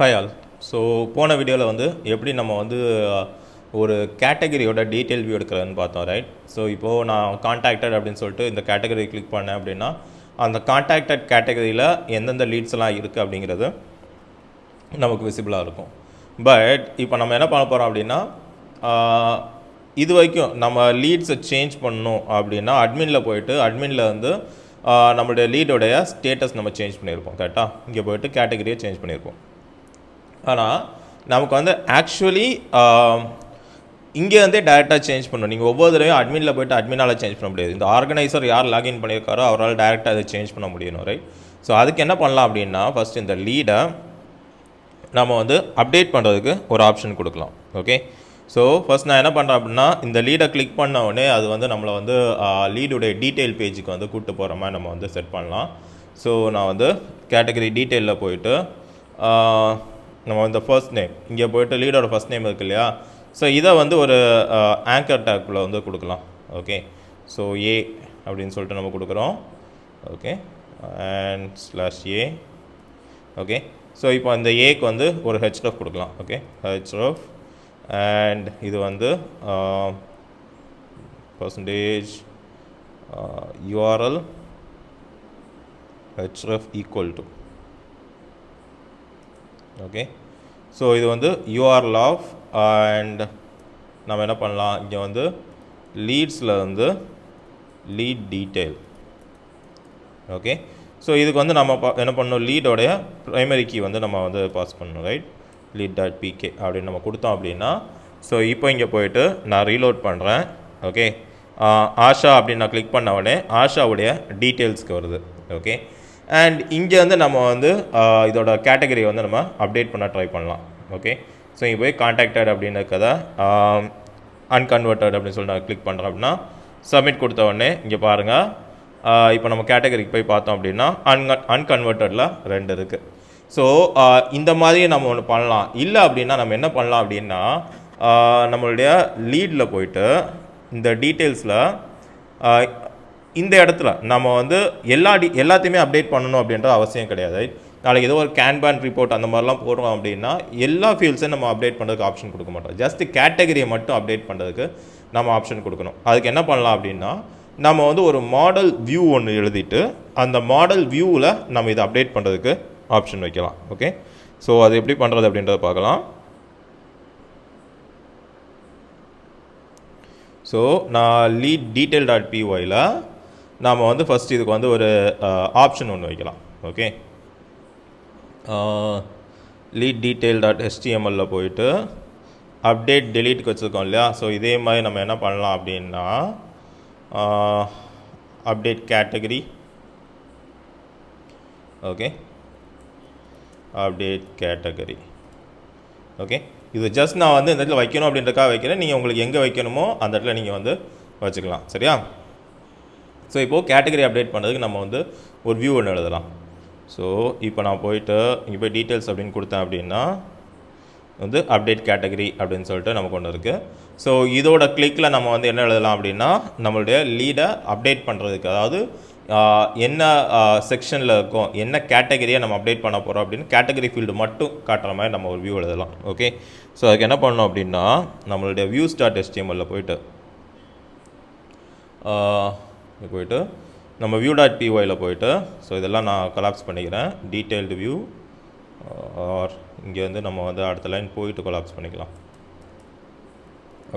Hi all. So போன வீடியோவில் வந்து எப்படி நம்ம வந்து ஒரு கேட்டகரியோட டீட்டெயில் வியூ எடுக்கிறதுன்னு பார்த்தோம், ரைட்? ஸோ இப்போது நான் கான்டாக்டட் அப்படின்னு சொல்லிட்டு இந்த கேட்டகரி கிளிக் பண்ணேன் அப்படின்னா அந்த கான்டாக்டட் கேட்டகரியில் எந்தெந்த லீட்ஸ் எல்லாம் இருக்குது அப்படிங்கிறது நமக்கு விசிபிளாக இருக்கும். பட் இப்போ நம்ம என்ன பண்ண போகிறோம் அப்படின்னா இது வரைக்கும் நம்ம லீட்ஸை சேஞ்ச் பண்ணணும் அப்படின்னா அட்மினில் போயிட்டு அட்மினில் வந்து நம்மளுடைய லீடோடைய ஸ்டேட்டஸ் நம்ம சேஞ்ச் பண்ணியிருப்போம். கரெக்டாக இங்கே போய்ட்டு கேட்டகரியை சேஞ்ச் பண்ணியிருப்போம். ஆனால் நமக்கு வந்து ஆக்சுவலி இங்கே வந்து டேரெக்டாக சேஞ்ச் பண்ணணும். நீங்கள் ஒவ்வொரு தடவையும் அட்மினில் போய்ட்டு அட்மினால் சேஞ்ச் பண்ண முடியாது. இந்த ஆர்கனைசர் யார் லாகின் பண்ணியிருக்காரோ அவரால் டேரெக்டாக அதை சேஞ்ச் பண்ண முடியணும், ரைட்? ஸோ அதுக்கு என்ன பண்ணலாம் அப்படின்னா ஃபஸ்ட் இந்த லீடை நம்ம வந்து அப்டேட் பண்ணுறதுக்கு ஒரு ஆப்ஷன் கொடுக்கலாம். ஓகே, ஸோ ஃபஸ்ட் நான் என்ன பண்ணுறேன் அப்படின்னா இந்த லீடை கிளிக் பண்ண உடனே அது வந்து நம்மளை வந்து லீடுடைய டீட்டெயில் பேஜுக்கு வந்து கூப்பிட்டு போகிற மாதிரி நம்ம வந்து செட் பண்ணலாம். ஸோ நான் வந்து கேட்டகரி டீட்டெயிலில் போயிட்டு நம்ம வந்து ஃபர்ஸ்ட் நேம் இங்கே போய்ட்டு லீடோட ஃபர்ஸ்ட் நேம் இருக்கு இல்லையா, ஸோ இதை வந்து ஒரு ஆங்கர் டேக்குள்ளே வந்து கொடுக்கலாம். ஓகே, ஸோ ஏ அப்படின்னு சொல்லிட்டு நம்ம கொடுக்குறோம். Okay, and slash A. Okay, so இப்போ அந்த ஏக்கு வந்து ஒரு ஹெச்எஃப் கொடுக்கலாம். ஓகே, ஹெச்எஃப் அண்ட் இது வந்து percentage URL HF equal to. Okay, so இது வந்து யூஆர்எல் ஆஃப் அண்ட் நம்ம என்ன பண்ணலாம் இங்கே வந்து லீட்ஸில் வந்து லீட் டீட்டெயில். ஓகே, ஸோ இதுக்கு வந்து நம்ம என்ன பண்ணணும், லீடோடைய ப்ரைமரி கீ வந்து நம்ம வந்து பாஸ் பண்ணணும், ரைட்? lead.pk அப்படின்னு நம்ம கொடுத்தோம் அப்படின்னா ஸோ இப்போ இங்கே போயிட்டு நான் ரீலோட் பண்ணுறேன். ஓகே, ஆஷா அப்படின்னு நான் கிளிக் பண்ண உடனே ஆஷாவுடைய டீட்டெயில்ஸ்க்கு வருது. ஓகே, அண்ட் இங்கே வந்து நம்ம வந்து இதோட கேட்டகரி வந்து நம்ம அப்டேட் பண்ண ட்ரை பண்ணலாம். ஓகே, ஸோ இங்கே போய் கான்டாக்டட் அப்படின்னு இருக்கதை அன்கன்வெர்ட்டட் அப்படின்னு சொல்லி நான் கிளிக் பண்ணுறேன் அப்படின்னா சப்மிட் கொடுத்த உடனே இங்கே பாருங்கள், இப்போ நம்ம கேட்டகரிக்கு போய் பார்த்தோம் அப்படின்னா அன்கன்வெர்ட்டடில் 2 இருக்குது. ஸோ இந்த மாதிரியே நம்ம ஒன்று பண்ணலாம். இல்லை அப்படின்னா நம்ம என்ன பண்ணலாம் அப்படின்னா நம்மளுடைய லீடில் போயிட்டு இந்த டீட்டெயில்ஸில் இந்த இடத்துல நம்ம வந்து எல்லாத்தையுமே அப்டேட் பண்ணணும் அப்படின்ற அவசியம் கிடையாது. நாளைக்கு ஏதோ ஒரு கேன்பேன் ரிப்போர்ட் அந்த மாதிரிலாம் போடுறோம் அப்படின்னா எல்லா ஃபீல்ட்ஸையும் நம்ம அப்டேட் பண்ணுறதுக்கு ஆப்ஷன் கொடுக்க மாட்டோம். ஜஸ்ட் கேட்டகரியை மட்டும் அப்டேட் பண்ணுறதுக்கு நம்ம ஆப்ஷன் கொடுக்கணும். அதுக்கு என்ன பண்ணலாம் அப்படின்னா நம்ம வந்து ஒரு மாடல் வியூ ஒன்று எழுதிட்டு அந்த மாடல் வியூவில் நம்ம இதை அப்டேட் பண்ணுறதுக்கு ஆப்ஷன் வைக்கலாம். ஓகே, ஸோ அது எப்படி பண்ணுறது அப்படின்றத பார்க்கலாம். ஸோ நான் லீட் detail.pyல நாம் வந்து ஃபஸ்ட் இதுக்கு வந்து ஒரு ஆப்ஷன் ஒன்று வைக்கலாம். ஓகே, லீட் detail.html போயிட்டு அப்டேட் டெலீட்டுக்கு வச்சுருக்கோம் இல்லையா. ஸோ இதே மாதிரி நம்ம என்ன பண்ணலாம் அப்படின்னா update category. Okay, update category. Okay, இது ஜஸ்ட் நான் வந்து இந்த இடத்துல வைக்கணும் அப்படின்றக்காக வைக்கிறேன். நீங்கள் உங்களுக்கு எங்கே வைக்கணுமோ அந்த இடத்துல நீங்கள் வந்து வச்சுக்கலாம். சரியா? ஸோ இப்போது கேட்டகரி அப்டேட் பண்ணுறதுக்கு நம்ம வந்து ஒரு வியூ ஒன்று எழுதலாம். ஸோ இப்போ நான் போயிட்டு இங்கே போய் டீட்டெயில்ஸ் அப்படின்னு கொடுத்தேன் அப்படின்னா வந்து அப்டேட் கேட்டகரி அப்படின்னு சொல்லிட்டு நமக்கு ஒன்று இருக்குது. ஸோ இதோட கிளிக்கில் நம்ம வந்து என்ன எழுதலாம் அப்படின்னா நம்மளுடைய லீடை அப்டேட் பண்ணுறதுக்கு, அதாவது என்ன செக்ஷனில் இருக்கும், என்ன கேட்டகரியை நம்ம அப்டேட் பண்ண போகிறோம் அப்படின்னு கேட்டகரி ஃபீல்டு மட்டும் காட்டுற மாதிரி நம்ம ஒரு வியூ எழுதலாம். ஓகே, ஸோ அதுக்கு என்ன பண்ணணும் அப்படின்னா நம்மளுடைய views.html போயிட்டு நம்ம view.pyல போயிட்டு ஸோ இதெல்லாம் நான் கொலாப்ஸ் பண்ணிக்கிறேன். டீட்டெயில்டு வியூ ஆர் இங்கே வந்து நம்ம வந்து அடுத்த லைன் போயிட்டு கொலாப்ஸ் பண்ணிக்கலாம்.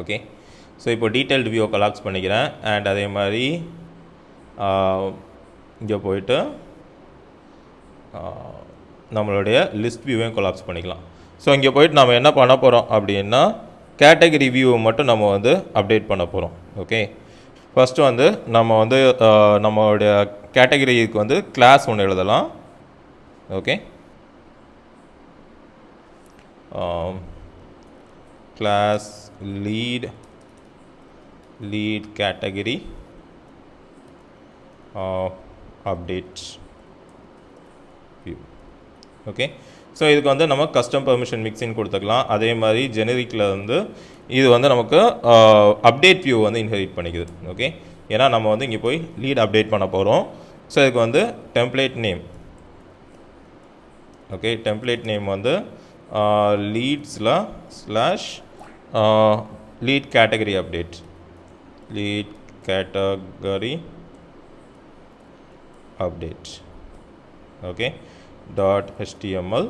ஓகே, ஸோ இப்போ டீட்டெயில்டு வியூவை கொலாப்ஸ் பண்ணிக்கிறேன். அண்ட் அதே மாதிரி இங்கே போயிட்டு நம்மளுடைய லிஸ்ட் வியூவையும் கொலாப்ஸ் பண்ணிக்கலாம். ஸோ இங்கே போயிட்டு நம்ம என்ன பண்ண போகிறோம் அப்படின்னா கேட்டகரி வியூவை மட்டும் நம்ம வந்து அப்டேட் பண்ண போகிறோம். ஓகே, ஃபஸ்ட்டு வந்து நம்ம வந்து நம்மளுடைய கேட்டகரிக்கு வந்து கிளாஸ் ஒன்று எழுதலாம். Okay, class lead category update view. Okay, so இதுக்கு வந்து நம்ம கஸ்டம் பெர்மிஷன் மிக்ஸின்னு கொடுத்துக்கலாம். அதே மாதிரி ஜெனரிக்கில் வந்து இது வந்து நமக்கு அப்டேட் வியூ வந்து இன்ஹெரிட் பண்ணிக்குது. ஓகே, ஏன்னா நம்ம வந்து இங்கே போய் லீட் அப்டேட் பண்ண போகிறோம். ஸோ இதுக்கு வந்து template name. Okay, template name வந்து leads slash lead category update, lead category update, okay, dot html.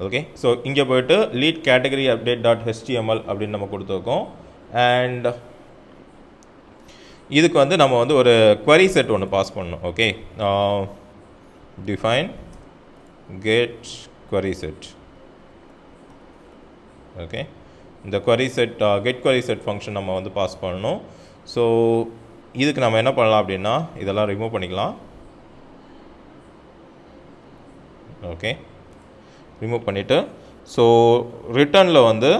okay, so இங்கே போய்ட்டு lead category update dot html அப்படின்னு நம்ம கொடுத்துருக்கோம். அண்ட் இதுக்கு வந்து நம்ம வந்து ஒரு query set ஒன்று பாஸ் பண்ணணும். Okay, define get query set. Okay, இந்த query set get query set function நம்ம வந்து பாஸ் பண்ணணும். ஸோ இதுக்கு நம்ம என்ன பண்ணலாம் அப்படின்னா இதெல்லாம் ரிமூவ் பண்ணிக்கலாம். ஓகே, ரிமூவ் பண்ணிவிட்டு ஸோ ரிட்டர்னில் வந்து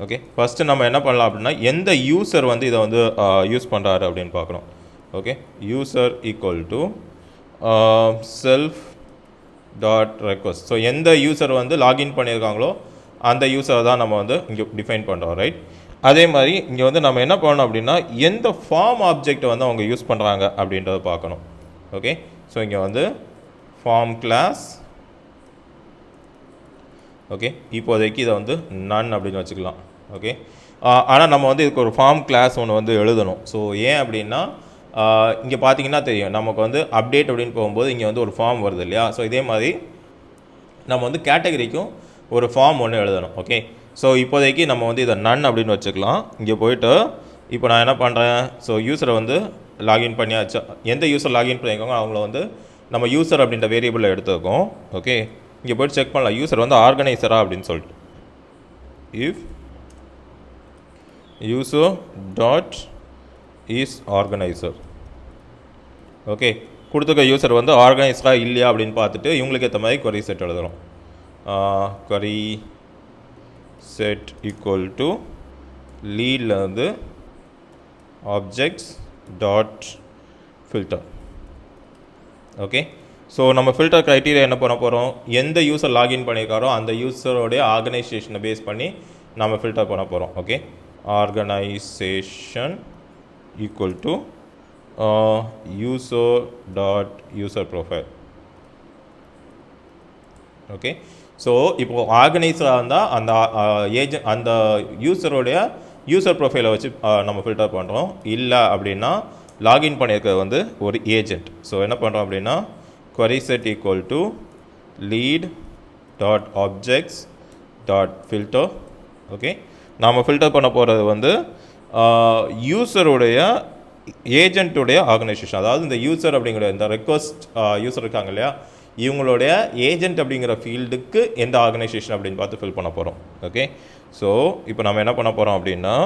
ஓகே ஃபஸ்ட்டு நம்ம என்ன பண்ணலாம் அப்படின்னா எந்த யூசர் வந்து இதை வந்து யூஸ் பண்ணுறாரு அப்படின்னு பார்க்கணும். Okay, user equal to self dot request. So எந்த யூசர் வந்து லாகின் பண்ணியிருக்காங்களோ அந்த யூசரை தான் நம்ம வந்து இங்கே டிஃபைன் பண்ணுறோம். ரைட், அதே மாதிரி இங்கே வந்து நம்ம என்ன பண்ணணும் அப்படின்னா எந்த ஃபார்ம் ஆப்ஜெக்டை வந்து அவங்க யூஸ் பண்ணுறாங்க அப்படின்றத பார்க்கணும். ஓகே, ஸோ இங்கே வந்து ஃபார்ம் கிளாஸ். ஓகே, இப்போதைக்கு இதை வந்து நன் அப்படின்னு வச்சுக்கலாம். ஓகே, ஆனால் நம்ம வந்து இதுக்கு ஒரு ஃபார்ம் கிளாஸ் ஒன்று வந்து எழுதணும். ஸோ ஏன் அப்படின்னா இங்கே பார்த்தீங்கன்னா தெரியும் நமக்கு வந்து அப்டேட் அப்படின்னு போகும்போது இங்கே வந்து ஒரு ஃபார்ம் வருது இல்லையா. ஸோ இதே மாதிரி நம்ம வந்து கேட்டகரிக்கும் ஒரு ஃபார்ம் ஒன்று எழுதணும். ஓகே, ஸோ இப்போதைக்கு நம்ம வந்து இதை நன் அப்படின்னு வச்சுக்கலாம். இங்கே போய்ட்டு இப்போ நான் என்ன பண்ணுறேன், ஸோ யூஸரை வந்து லாகின் பண்ணியாச்சு. எந்த யூஸர் லாகின் பண்ணியிருக்காங்க அவங்கள வந்து நம்ம யூஸர் அப்படின்ற வேரியபிளில் எடுத்துக்கோம். ஓகே, இங்கே போய்ட்டு செக் பண்ணலாம் யூஸர் வந்து ஆர்கனைசரா அப்படின்னு சொல்லிட்டு. If user dot is organiser. Okay, கொடுத்துருக்க யூசர் வந்து ஆர்கனைசரா இல்லையா அப்படின்னு பார்த்துட்டு இவங்களுக்கு ஏற்ற மாதிரி query set எழுதுகிறோம். query set equal to leadல வந்து objects dot filter. Okay, so நம்ம ஃபில்டர் க்ரைட்டீரியா என்ன பண்ண போகிறோம், எந்த யூசர் லாகின் பண்ணியிருக்காரோ அந்த யூஸரோடைய ஆர்கனைசேஷனை பேஸ் பண்ணி நம்ம ஃபில்டர் பண்ண போகிறோம். Okay, organisation equal to user dot user profile. Okay, so இப்போது ஆர்கனைசராக இருந்தால் அந்த அந்த யூஸரோடைய யூசர் ப்ரொஃபைலை வச்சு நம்ம ஃபில்டர் பண்ணுறோம். இல்லை அப்படின்னா லாகின் பண்ணியிருக்கிறது வந்து ஒரு ஏஜென்ட். ஸோ என்ன பண்ணுறோம் அப்படின்னா query set equal to lead dot objects dot filter. Okay, நாம் ஃபில்டர் பண்ண போகிறது வந்து யூஸருடைய ஏஜென்ட்டுடைய ஆர்கனைசேஷன். அதாவது இந்த யூசர் அப்படிங்கிற இந்த ரெக்வஸ்ட் யூசர் இருக்காங்க இல்லையா, இவங்களுடைய ஏஜென்ட் அப்படிங்கிற ஃபீல்டுக்கு எந்த ஆர்கனைசேஷன் அப்படின்னு பார்த்து ஃபில் பண்ண போகிறோம். ஓகே, ஸோ இப்போ நம்ம என்ன பண்ண போகிறோம் அப்படின்னா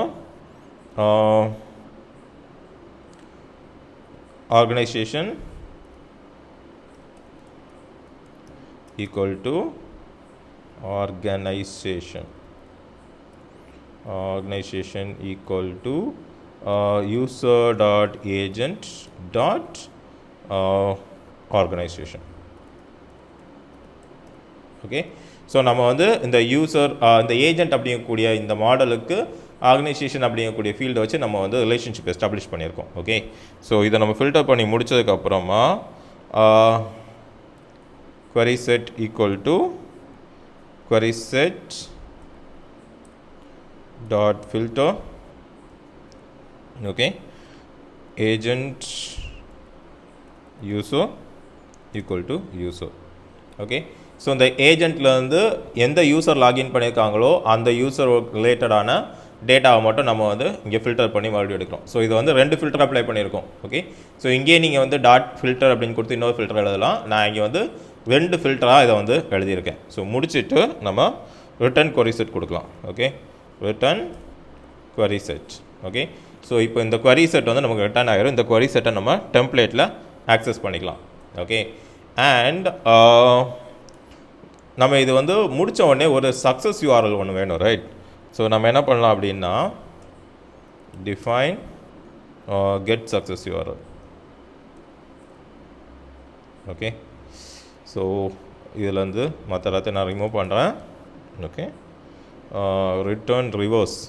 organisation equal to organization equal to user dot agent dot organization. Okay, so நம்ம வந்து இந்த யூசர் இந்த ஏஜென்ட் அப்படிங்கக்கூடிய இந்த மாடலுக்கு ஆர்கனைசேஷன் அப்படிங்கக்கூடிய ஃபீல்டை வச்சு நம்ம வந்து ரிலேஷன்ஷிப் எஸ்டாப்ளிஷ் பண்ணியிருக்கோம். ஓகே, ஸோ இதை நம்ம ஃபில்டர் பண்ணி முடித்ததுக்கப்புறமா query set equal to query set dot filter. Okay, agent user equal to user. Okay, so இந்த ஏஜென்ட்டில் வந்து எந்த யூசர் லாகின் பண்ணியிருக்காங்களோ அந்த யூசர் ரிலேட்டடான டேட்டாவை மட்டும் நம்ம வந்து இங்கே ஃபில்டர் பண்ணி மறுபடியும் எடுக்கிறோம். ஸோ இது வந்து 2 ஃபில்டர் அப்ளை பண்ணியிருக்கோம். ஓகே, ஸோ இங்கேயே நீங்கள் வந்து டாட் ஃபில்டர் அப்படின்னு கொடுத்து இன்னொரு ஃபில்டர் எழுதலாம். நான் இங்கே வந்து 2 ஃபில்டராக இதை வந்து எழுதியிருக்கேன். ஸோ முடிச்சுட்டு நம்ம ரிட்டர்ன் query set கொடுக்கலாம். Okay, return query set. Okay, so இப்போ இந்த query set வந்து நமக்கு ரிட்டர்ன் ஆகிரும். இந்த query set நம்ம டெம்ப்ளேட்டில் ஆக்சஸ் பண்ணிக்கலாம். ஓகே, அண்ட் நம்ம இது வந்து முடித்த உடனே ஒரு சக்ஸஸ் URL ஒன்று வேணும். ரைட், ஸோ நம்ம என்ன பண்ணலாம் அப்படின்னா define get success URL. Okay, so இதிலேருந்து மற்ற எல்லாத்தையும் நான் ரிமூவ் பண்ணுறேன். ஓகே, ரிட்டர்ன் ரிவர்ஸ்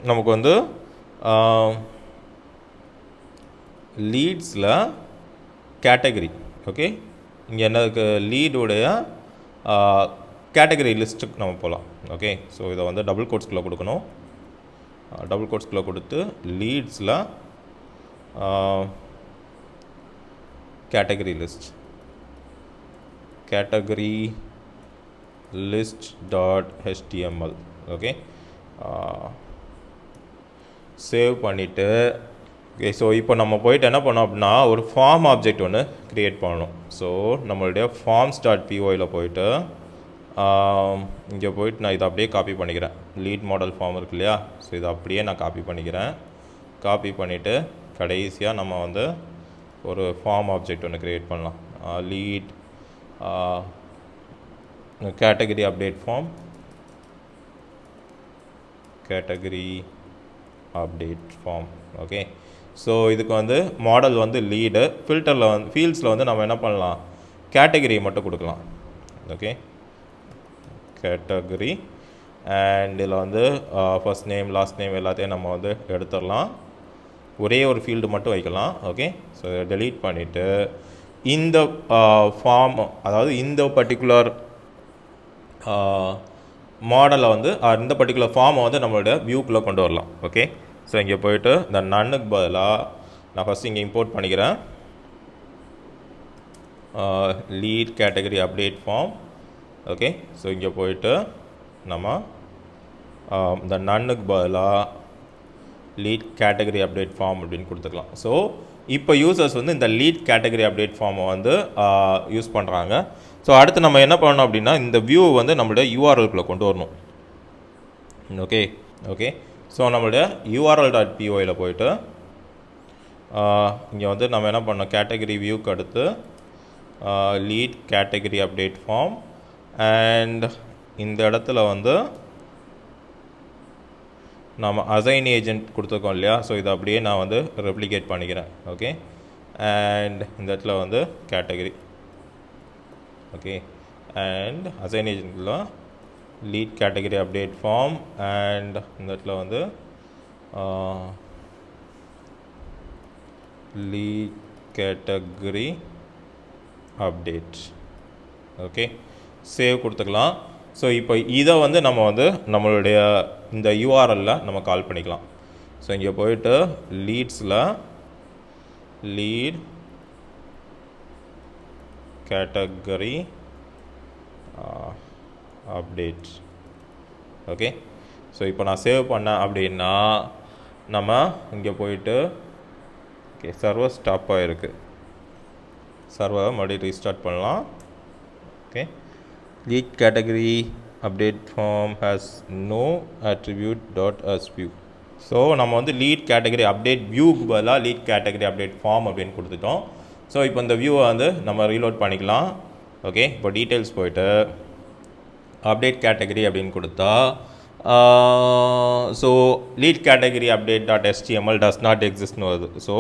நமக்கு வந்து லீட்ஸில் கேட்டகரி. ஓகே, இங்கே என்ன இருக்குது, லீடுடைய கேட்டகரி லிஸ்ட்டுக்கு நம்ம போகலாம். ஓகே, ஸோ இதை வந்து டபுள் கோட்ஸ்குள்ளே கொடுக்கணும். டபுள் கோட்ஸ்குள்ளே கொடுத்து லீட்ஸில் category list, category list dot HTML. Okay, save பண்ணிவிட்டு ஓகே, ஸோ இப்போ நம்ம போயிட்டு என்ன பண்ணோம் அப்படின்னா ஒரு ஃபார்ம் ஆப்ஜெக்ட் ஒன்று க்ரியேட் பண்ணணும். ஸோ நம்மளுடைய ஃபார்ம்ஸ் டாட் POயில் போயிட்டு இங்கே போயிட்டு நான் இதை அப்படியே காப்பி பண்ணிக்கிறேன். லீட் மாடல் ஃபார்ம் இருக்கு இல்லையா, ஸோ இதை அப்படியே நான் காப்பி பண்ணிக்கிறேன். காப்பி பண்ணிவிட்டு கடைசியாக நம்ம வந்து ஒரு ஃபார்ம் ஆப்ஜெக்ட் ஒன்று க்ரியேட் பண்ணலாம். Lead category update form, category update form. Okay, so இதுக்கு வந்து மாடல் வந்து லீடு, ஃபில்டரில் வந்து ஃபீல்ட்ஸில் வந்து நம்ம என்ன பண்ணலாம், கேட்டகரியை மட்டும் கொடுக்கலாம். ஓகே, கேட்டகரி அண்ட் இதில் வந்து ஃபர்ஸ்ட் நேம் லாஸ்ட் நேம் எல்லாத்தையும் நம்ம வந்து எடுத்துடலாம். ஒரே ஒரு ஃபீல்டு மட்டும் வைக்கலாம். ஓகே, ஸோ டெலீட் பண்ணிவிட்டு இந்த ஃபார்ம், அதாவது இந்த பர்டிகுலர் மாடலை வந்து இந்த பர்டிகுலர் ஃபார்மை வந்து நம்மளோட வியூக்குள்ளே கொண்டு வரலாம். ஓகே, ஸோ இங்கே போயிட்டு இந்த நன்னுக்கு பதிலாக நான் ஃபஸ்ட்டு இங்கே இம்போர்ட் பண்ணிக்கிறேன் lead category update form. Okay, so இங்கே போயிட்டு நம்ம இந்த நன்னுக்கு பதிலாக லீட் கேட்டகரி அப்டேட் ஃபார்ம் அப்படின்னு கொடுத்துக்கலாம். ஸோ இப்போ யூசர்ஸ் வந்து இந்த லீட் கேட்டகரி அப்டேட் ஃபார்மை வந்து யூஸ் பண்ணுறாங்க. ஸோ அடுத்து நம்ம என்ன பண்ணணும் அப்படின்னா இந்த வியூ வந்து நம்மளுடைய URLக்குள்ளே கொண்டு வரணும். ஓகே ஓகே, ஸோ நம்மளுடைய url.pyயில் போயிட்டு இங்கே வந்து நம்ம என்ன பண்ணோம், கேட்டகரி வியூக்கு அடுத்து lead category update form and இந்த இடத்துல வந்து நம்ம அசைன் ஏஜென்ட் கொடுத்துருக்கோம் இல்லையா, ஸோ இதை அப்படியே நான் வந்து ரெப்ளிகேட் பண்ணிக்கிறேன். ஓகே, அண்ட் இந்த இடத்துல வந்து கேட்டகரி. ஓகே, அண்ட் அசைன் ஏஜென்ட்டில் lead category update form and இந்த இடத்துல வந்து lead category update. Okay, save கொடுத்துக்கலாம். ஸோ இப்போ இதை வந்து நம்ம வந்து நம்மளுடைய இந்த URLல நம்ம கால் பண்ணிக்கலாம். ஸோ இங்கே போயிட்டு லீட்ஸில் lead category update. Okay, so இப்போ நான் சேவ் பண்ணேன் அப்படின்னா நம்ம இங்கே போயிட்டு ஓகே சர்வர் ஸ்டாப் ஆகிருக்கு, சர்வர் மறுபடியும் ரீஸ்டார்ட் பண்ணலாம். Okay, lead category update form has no attribute dot as view. So நம்ம வந்து லீட் கேட்டகரி அப்டேட் வியூக்கு பதிலாக லீட் கேட்டகரி அப்டேட் ஃபார்ம் அப்படின்னு கொடுத்துட்டோம். ஸோ இப்போ இந்த வியூவை வந்து நம்ம ரீலோட் பண்ணிக்கலாம். ஓகே, இப்போ டீட்டெயில்ஸ் போயிட்டு அப்டேட் கேட்டகரி அப்படின்னு கொடுத்தா so lead category update dot HTML does not எக்ஸிஸ்ட்னு வருது. ஸோ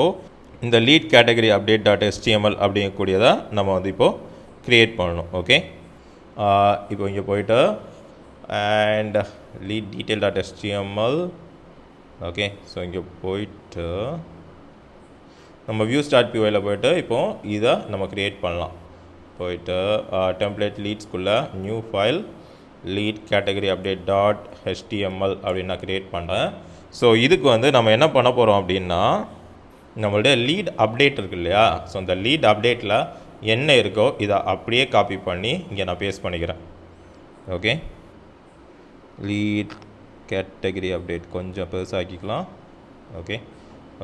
இந்த lead category update dot HTML அப்படிங்கக்கூடியதை நம்ம வந்து இப்போது க்ரியேட் பண்ணணும். ஓகே, இப்போ இங்கே போயிட்டு and lead detail dot HTML. Okay, so இங்கே போயிட்டு நம்ம views.pyயில் போயிட்டு இப்போது இதை நம்ம க்ரியேட் பண்ணலாம். போயிட்டு டெம்ப்ளேட் லீட்ஸ்குள்ளே new file lead category update dot HTML அப்படின்னு நான் க்ரியேட் பண்ணுறேன். ஸோ இதுக்கு வந்து நம்ம என்ன பண்ண போகிறோம் அப்படின்னா நம்மளுடைய லீட் அப்டேட் இருக்கு இல்லையா, ஸோ இந்த லீட் அப்டேட்டில் என்ன இருக்கோ இதை அப்படியே காப்பி பண்ணி இங்கே நான் பேஸ்ட் பண்ணிக்கிறேன். ஓகே, லீட் கேட்டகரி அப்டேட் கொஞ்சம் பெருசாக்கிக்கலாம். ஓகே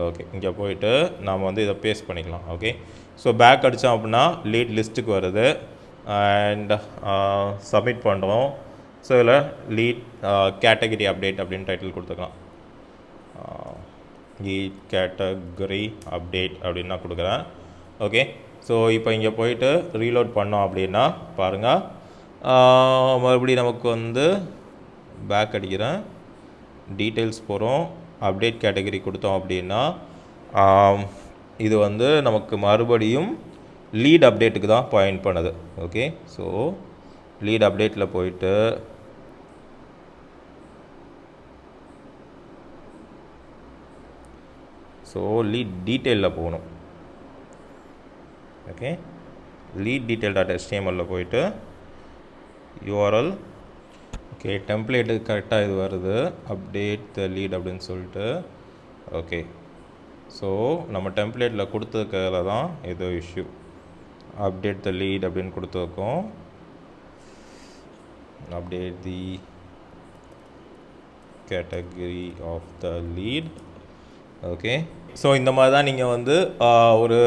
ஓகே, இங்கே போயிட்டு நாம் வந்து இதை பேஸ்ட் பண்ணிக்கலாம். ஓகே, ஸோ பேக் அடித்தோம் அப்படின்னா லீட் லிஸ்ட்டுக்கு வருது அண்ட் சப்மிட் பண்ணுறோம். ஸோ இதில் லீட் கேட்டகரி அப்டேட் அப்படின்னு டைட்டில் கொடுத்துக்கலாம். லீட் கேட்டகரி அப்டேட் அப்படின்னு நான் கொடுக்குறேன். ஓகே, ஸோ இப்போ இங்கே போயிட்டு ரீலோட் பண்ணோம் அப்படின்னா பாருங்கள், மறுபடியும் நமக்கு வந்து பேக் அடிக்கிறேன், டீட்டெயில்ஸ் போகிறோம், அப்டேட் கேட்டகரி கொடுத்தோம் அப்படின்னா இது வந்து நமக்கு மறுபடியும் லீட் அப்டேட்டுக்கு தான் பாயிண்ட் பண்ணுது. ஓகே, ஸோ லீட் அப்டேட்டில் போயிட்டு ஸோ லீட் டீட்டெயிலில் போகணும். ஓகே, lead detail.html போயிட்டு URL, ஓகே, டெம்ப்ளேட்டு கரெக்டாக இது வருது, அப்டேட் த லீட் அப்படின்னு சொல்லிட்டு. ஓகே, ஸோ நம்ம டெம்ப்ளேட்டில் கொடுத்ததுக்காக தான் ஏதோ இஷ்யூ. அப்டேட் த லீட் அப்படின்னு கொடுத்துருக்கோம். Update the category of the lead. Okay, so இந்த மாதிரி தான் நீங்கள் வந்து ஒரு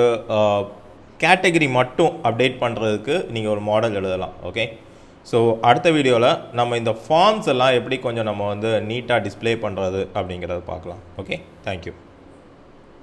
கேட்டகரி மட்டும் அப்டேட் பண்ணுறதுக்கு நீங்கள் ஒரு மாடல் எழுதலாம். ஓகே, ஸோ அடுத்த வீடியோவில் நம்ம இந்த ஃபார்ம்ஸ் எல்லாம் எப்படி கொஞ்சம் நம்ம வந்து நீட்டாக டிஸ்ப்ளே பண்ணுறது அப்படிங்கிறத பார்க்கலாம். Okay, thank you.